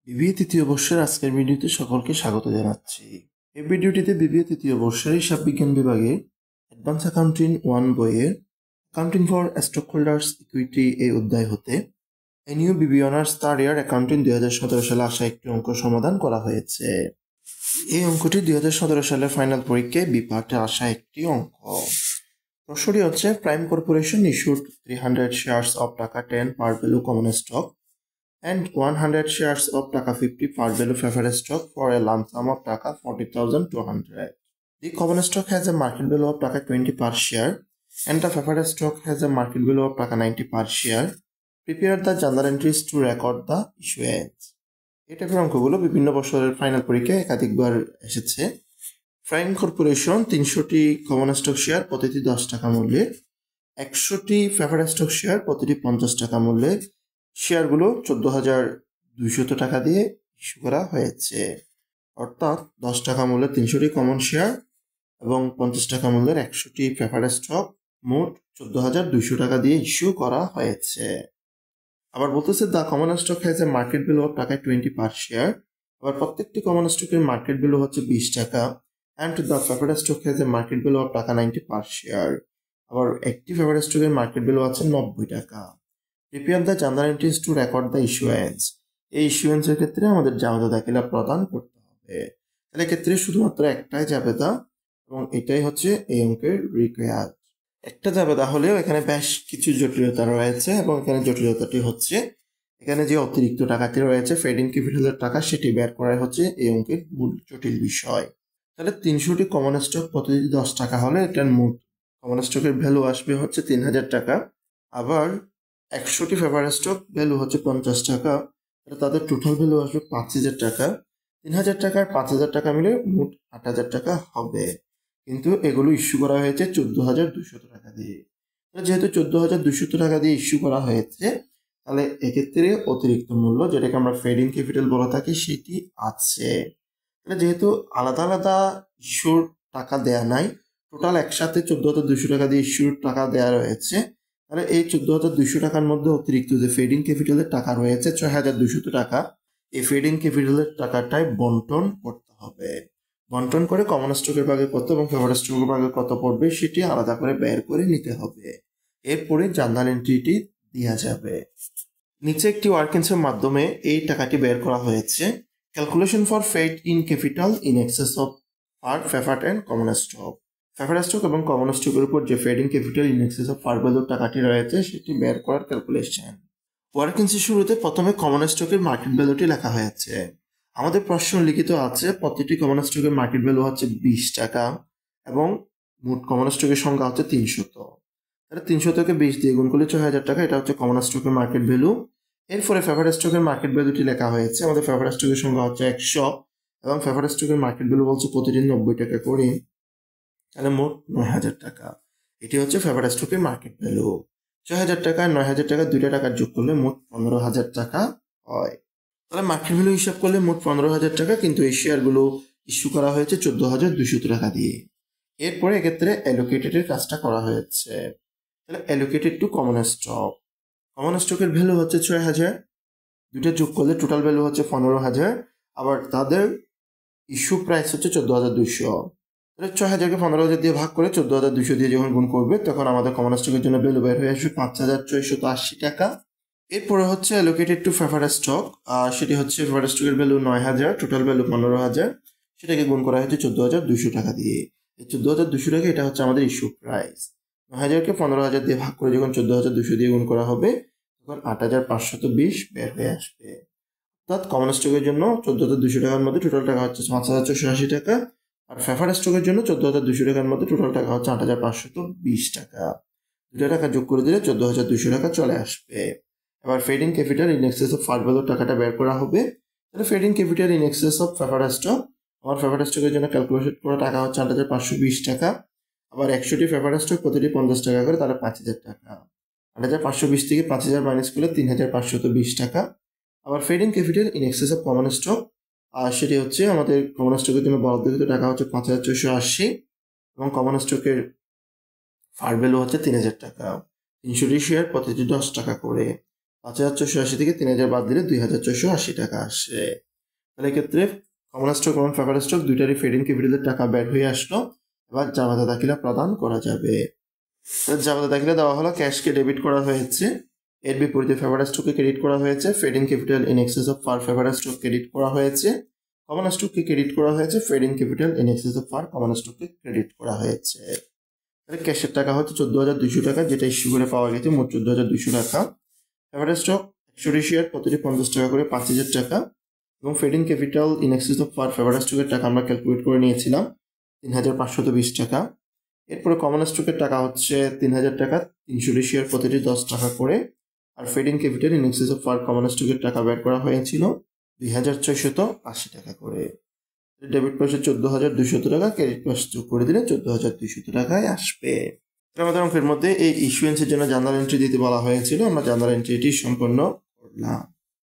BBA তৃতীয় বর্ষের আজকের ভিডিওতে সকলকে স্বাগত জানাচ্ছি। এই ভিডিওটিতে বিবিএ তৃতীয় বর্ষের হিসাব বিজ্ঞান বিভাগে অ্যাডভান্স অ্যাকাউন্টিং 1 বইয়ের accounting for stock holders equity এই অধ্যায় হতে এনইউ বিবি অনার্স থার্ড ইয়ার অ্যাকাউন্টিং 2017 সালে আসা একটি অঙ্ক সমাধান করা হয়েছে। এই অঙ্কটি 2017 সালের ফাইনাল পরীক্ষায় বি পার্টে আসা একটি অঙ্ক। প্রশ্নটি হচ্ছে, prime corporation issued 300 shares of টাকা 10 par value common stock and 100 shares of Taka 50 par value preferred stock for a lump sum of Taka 40,200. The common stock has a market value of Taka 20 per share and the preferred stock has a market value of Taka 90 per share. Prepare the journal entries to record the issuance. এই টাইপের অঙ্কগুলো বিভিন্ন বছরের final পরীক্ষায় একাধিকবার এসেছে। Prime corporation 300টি common stock share প্রতিটি 10 টাকা মূল্যে, 100টি প্রেফারেড স্টক শেয়ার প্রতিটি 50 টাকা মূল্যে শেয়ারগুলো 14,200 টাকা দিয়ে ইস্যু করা হয়েছে। অর্থাৎ 10 টাকা মূল্যের 300টি কমন শেয়ার এবং 50 টাকা মূল্যের 100টি প্রেফারেড স্টক মোট 14,200 টাকা দিয়ে ইস্যু করা হয়েছে। আবার বলতেছে, the common stock has a market value of টাকা 20 পার শেয়ার। আবার প্রত্যেকটি কমন স্টকের মার্কেট ভ্যালু হচ্ছে 20 টাকা। And the preferred stock has a market value of টাকা 90 পার শেয়ার। আবার একটি প্রেফারেড স্টকের মার্কেট ভ্যালু আছে 90 টাকা। Prepare the journal entries two record the issuance. এই ইস্যুয়েন্সের ক্ষেত্রে আমাদের জাবেদা দাখিলা প্রদান করতে হবে। তাহলে এক্ষেত্রে শুধুমাত্র একটাই জাবেদা এবং এটাই হচ্ছে এই অঙ্কের রিকোয়ার্ড। একটা জাবেদা হলেও এখানে বেশ কিছু জটিলতা রয়েছে এবং এখানে জটিলতাটি হচ্ছে এখানে যে অতিরিক্ত টাকাটি রয়েছে ফেডিং ক্যাপিটালের টাকা, সেটি বের করাই হচ্ছে এই অঙ্কের মূল জটিল বিষয়। তাহলে 300টি কমন স্টক প্রতিটি 10 টাকা হলে এটার মোট কমন স্টকের ভ্যালু আসবে হচ্ছে 3,000 টাকা। আবার 100টি প্রেফারেড স্টক ভ্যালু হচ্ছে 50 টাকা। তাদের টোটাল ভ্যালু আসবে 5,000 টাকা। 3,000 টাকা আর 5,000 টাকা মিলে মোট 8,000 টাকা হবে। কিন্তু এগুলো ইস্যু করা হয়েছে 14,200 টাকা দিয়ে। যেহেতু 14,200 টাকা দিয়ে ইস্যু করা হয়েছে, তাহলে এক্ষেত্রে অতিরিক্ত মূল্য, যেটাকে আমরা ফেডিং ক্যাপিটাল বলে থাকি, সেটি আছে। তাহলে যেহেতু আলাদা আলাদা ইস্যুর টাকা দেয়া নাই, টোটাল একসাথে 14,200 টাকা দিয়ে ইস্যুর টাকা দেয়া রয়েছে, তাহলে এই 14,200 টাকার মধ্যে অতিরিক্ত যে ফেডিং ক্যাপিটালের টাকা রয়েছে 6,200 টাকা, এই ফেডিং ক্যাপিটালের টাকাটাই বন্টন করতে হবে। বন্টন করে কমন স্টকের ভাগে কত এবং প্রেফারেড স্টকের ভাগে কত পড়বে সেটি আলাদা করে বের করে নিতে হবে। এরপরে জার্নাল এন্ট্রিটি দেওয়া যাবে। নিচে একটি ওয়ার্কিংসের মাধ্যমে এই টাকাটি বের করা হয়েছে। Calculation for paid in capital in excess of par preferred and common stock. Preferred stock এবং কমন স্টকের উপর যে paid in capital in excess of par ভ্যালুর টাকাটি রয়েছে সেটি বের করার ক্যালকুলেশন। ওয়ার্কিংসের শুরুতে প্রথমে কমন স্টকের মার্কেট ভ্যালুটি লেখা হয়েছে। আমাদের প্রশ্ন লিখিত আছে প্রতিটি কমন স্টকের মার্কেট ভ্যালু হচ্ছে 20 টাকা এবং মোট কমন স্টকের সংখ্যা হচ্ছে 300। তাহলে 300 থেকে 20 দিয়ে গুণ করলে 6,000 টাকা, এটা হচ্ছে কমন স্টকের মার্কেট ভ্যালু। এরপরে প্রেফারেড স্টকের মার্কেট ভ্যালুটি লেখা হয়েছে। আমাদের প্রেফারেড স্টকের সংখ্যা হচ্ছে 100 এবং প্রেফারেড স্টকের মার্কেট ভ্যালু বলছে প্রতিদিন 90 টাকা করে, তাহলে মোট 9,000 টাকা। এটি হচ্ছে প্রেফারেড স্টকের মার্কেট ভ্যালু। 6,000 টাকা আর 9,000 টাকা দুইটা টাকার যোগ করলে মোট 15,000 টাকা হয়। তাহলে মার্কেট ভ্যালু হিসাব করলে মোট 15,000 টাকা, কিন্তু এই শেয়ারগুলো ইস্যু করা হয়েছে 14,200 টাকা দিয়ে। এরপরে এক্ষেত্রে অ্যালোকেটেডের কাজটা করা হয়েছে। তাহলে allocated to common stock, common স্টকের ভ্যালু হচ্ছে 6,000, দুইটা যোগ করলে টোটাল ভ্যালু হচ্ছে 15,000। আবার তাদের ইস্যু প্রাইস হচ্ছে 14,200। তাহলে 6,000কে 15,000 দিয়ে ভাগ করে 14,200 দিয়ে যখন গুণ করবে তখন আমাদের কমন স্টকের জন্য ভ্যালু বের হয়ে আসবে 5,680 টাকা। এরপরে হচ্ছে অ্যালোকেটেড টু প্রেফারেড স্টক, সেটি হচ্ছে প্রেফারেড স্টকের ভ্যালু 9,000, টোটাল ভ্যালু 15,000, সেটাকে গুণ করা হয়েছে 14,200 টাকা দিয়ে। এই 14,200 টাকা এটা হচ্ছে আমাদের ইস্যু প্রাইস। 9,000কে 15,000 দিয়ে ভাগ করে যখন 14,200 দিয়ে গুণ করা হবে তখন 8,520 বের হয়ে আসবে। অর্থাৎ কমন স্টকের জন্য 14,200 টাকার মধ্যে টোটাল টাকা হচ্ছে 5,480 টাকা, আর প্রেফারেড স্টকের জন্য 14,200 টাকার মধ্যে টোটাল টাকা হচ্ছে 8,520 টাকা। দুটা টাকা যোগ করে দিলে 14,200 টাকা চলে আসবে। এবার paid in capital in excess of par ভ্যালুর টাকাটা বের করা হবে। তাহলে paid in capital in excess of preferred stock, আমার প্রেফারেড স্টকের জন্য ক্যালকুলেশন করা টাকা হচ্ছে 8,520 টাকা। আবার 100টি প্রেফারেড স্টক প্রতিটি 50 টাকা করে, তাহলে 5,000 টাকা। 8,520 থেকে 5,000 মাইনাস করলে 3,520 টাকা। আবার paid in capital in excess of common stock, আর সেটি হচ্ছে আমাদের কমন স্টকের জন্য বরাদ্দকৃত টাকা হচ্ছে 5,480 এবং কমন স্টকের ফার ভ্যালু হচ্ছে 3,000 টাকা। 300টি শেয়ার প্রতিটি 10 টাকা করে, 5,480 থেকে 3,000 বাদ দিলে 2,480 টাকা আসে। তাহলে এক্ষেত্রে কমন স্টক এবং প্রেফারেন্স স্টক দুইটারই ফিডিং ক্যাপিটালের টাকা বের হয়ে আসলো। এবার জামাতে দাখিলা প্রদান করা যাবে। জামাতে দাখিলা দেওয়া হলো, ক্যাশকে ডেবিট করা হয়েছে, এর বিপরীতে প্রেফারেন্স স্টককে ক্রেডিট করা হয়েছে, paid in capital in excess of par preference stock credit করা হয়েছে, কমন স্টককে ক্রেডিট করা হয়েছে, paid in capital in excess of par common স্টককে ক্রেডিট করা হয়েছে। তাহলে ক্যাশের টাকা হচ্ছে 14,200 টাকা, যেটা ইস্যু করে পাওয়া গেছে, মোট 14,200 টাকা। প্রেফারেন্স স্টক 100 শেয়ার, প্রতিটি 50 টাকা করে 5,000 টাকা, এবং paid in capital in excess of par preference স্টকের টাকা আমরা ক্যালকুলেট করে নিয়েছিলাম 3,520 টাকা। এরপরে কমন স্টকের টাকা হচ্ছে 3,000 টাকা, 300 শেয়ার, প্রতিটি 10 টাকা করে। আর paid in capital in excess of par common স্টকের টাকা বের করা হয়েছিল 2,680 টাকা করে। ডেবিট পাশে 14,200 টাকা, ক্রেডিট পাশে যোগ করে দিলে 14,200 টাকায় আসবে। আমাদের অঙ্কের মধ্যে এই ইস্যুয়েন্সের জন্য জার্নাল এন্ট্রি দিতে বলা হয়েছিল, আমরা জার্নাল এন্ট্রিটি সম্পন্ন করলাম।